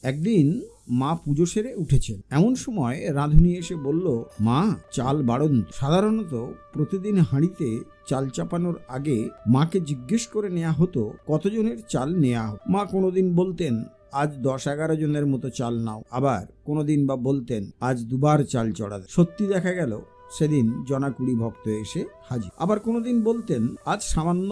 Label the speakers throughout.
Speaker 1: একদিন মা পুজো সেরে উঠেছেন। এমন সময় রাঁধুনি এসে বলল, মা, চাল বাড়ন্ত। সাধারণত প্রতিদিন হাঁড়িতে চাল চাপানোর আগে মাকে জিজ্ঞেস করে নেওয়া হতো কতজনের চাল নেওয়া হবে। মা কোনোদিন বলতেন, আজ 10-11 জনের মতো চাল নাও। আবার কোনোদিন বা বলতেন, আজ 2বার চাল চড়াবে। সত্যি দেখা গেল সেদিন জনা 20 ভক্ত এসে হাজির। আবার কোনোদিন বলতেন, আজ সামান্য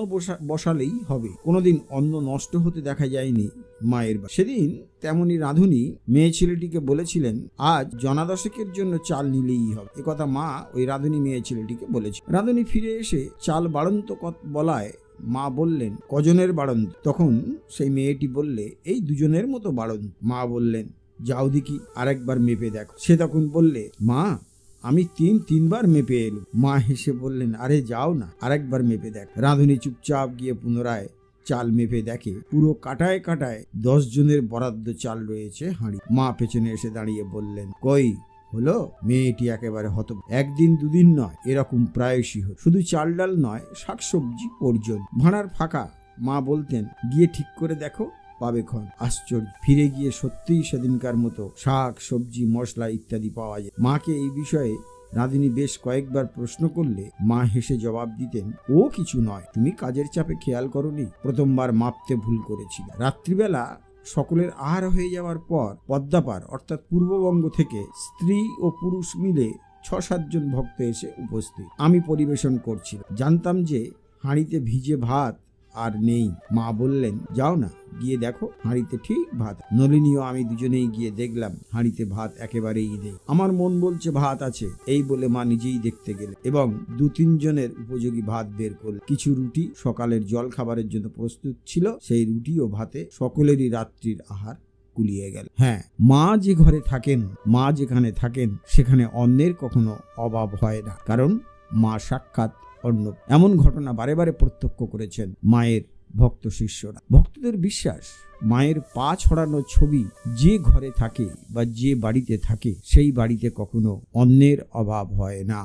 Speaker 1: বসালেই হবে। কোনোদিন অন্ন নষ্ট হতে দেখা যায়নি মায়ের। সেদিন তেমনি রাঁধুনি মেয়ে ছেলেটিকে বলেছিলেন, আজ জনা 10 জন্য চাল নিলেই হবে। একথা মা ওই রাঁধুনি মেয়ে ছেলেটিকে বলেছে। রাঁধুনি ফিরে এসে চাল বাড়ন্ত বলায় মা বললেন, কজনের বাড়ন্ত? তখন সেই মেয়েটি বললে, এই 2 জনের মতো বাড়ন্ত। মা বললেন, যাও দেখি আরেকবার মেপে দেখো। সে তখন বললে, মা, আমি 3বার মেপে এলুম। মা হেসে বললেন, আরে যাও না, আরেকবার মেপে দেখ। রাঁধুনি চুপচাপ গিয়ে পুনরায় চাল মেপে দেখে পুরো কাটায় কাটায় 10 জনের বরাদ্দ চাল রয়েছে হাঁড়ি। মা পেছনে এসে দাঁড়িয়ে বললেন, কই হলো? মেয়েটি একেবারে হতবাক। একদিন 2 দিন নয়, এরকম প্রায়শই হতো। শুধু চাল ডাল নয়, শাকসবজি পর্যন্ত। ভাঁড়ার ফাঁকা। মা বলতেন, গিয়ে ঠিক করে দেখো, পাবে ক্ষণ। আশ্চর্য, ফিরে গিয়ে সত্যিই সেদিনকার মতো শাক, সবজি, মশলা ইত্যাদি পাওয়া যায়। মাকে এই বিষয়ে রাঁধুনি বেশ কয়েকবার প্রশ্ন করলে মা হেসে জবাব দিতেন, ও কিছু নয়, তুমি কাজের চাপে খেয়াল করনি, প্রথমবার মাপতে ভুল করেছিল। রাত্রিবেলা সকলের আহার হয়ে যাওয়ার পর পদ্মাপার অর্থাৎ পূর্ববঙ্গ থেকে স্ত্রী ও পুরুষ মিলে 6-7 জন ভক্ত এসে উপস্থিত। আমি পরিবেশন করছিলাম। জানতাম যে হাঁড়িতে ভিজে ভাত আর নেই। মা বললেন, যাও না, গিয়ে দেখো হাঁড়িতে ঠিক ভাত। নলিনী ও আমি দুজনেই গিয়ে দেখলাম হাঁড়িতে ভাত একেবারেই নেই। আমার মন বলছে ভাত আছে। এই বলে মা নিজেই দেখতে গেলেন এবং 2-3 জনের উপযোগী ভাত বের করলেন। কিছু রুটি সকালের জল খাবারের জন্য প্রস্তুত ছিল। সেই রুটি ও ভাতে সকলেরই রাত্রির আহার কুলিয়ে গেল। হ্যাঁ, মা যে ঘরে থাকেন, মা যেখানে থাকেন, সেখানে অন্নের কখনো অভাব হয় না, কারণ মা সাক্ষাৎ অন্ন। এমন ঘটনা বারে বারে প্রত্যক্ষ করেছেন মায়ের ভক্ত শিষ্যরা। ভক্তদের বিশ্বাস, মায়ের পা ছড়ানো ছবি যে ঘরে থাকে বা যে বাড়িতে থাকে, সেই বাড়িতে কখনো অন্নের অভাব হয় না।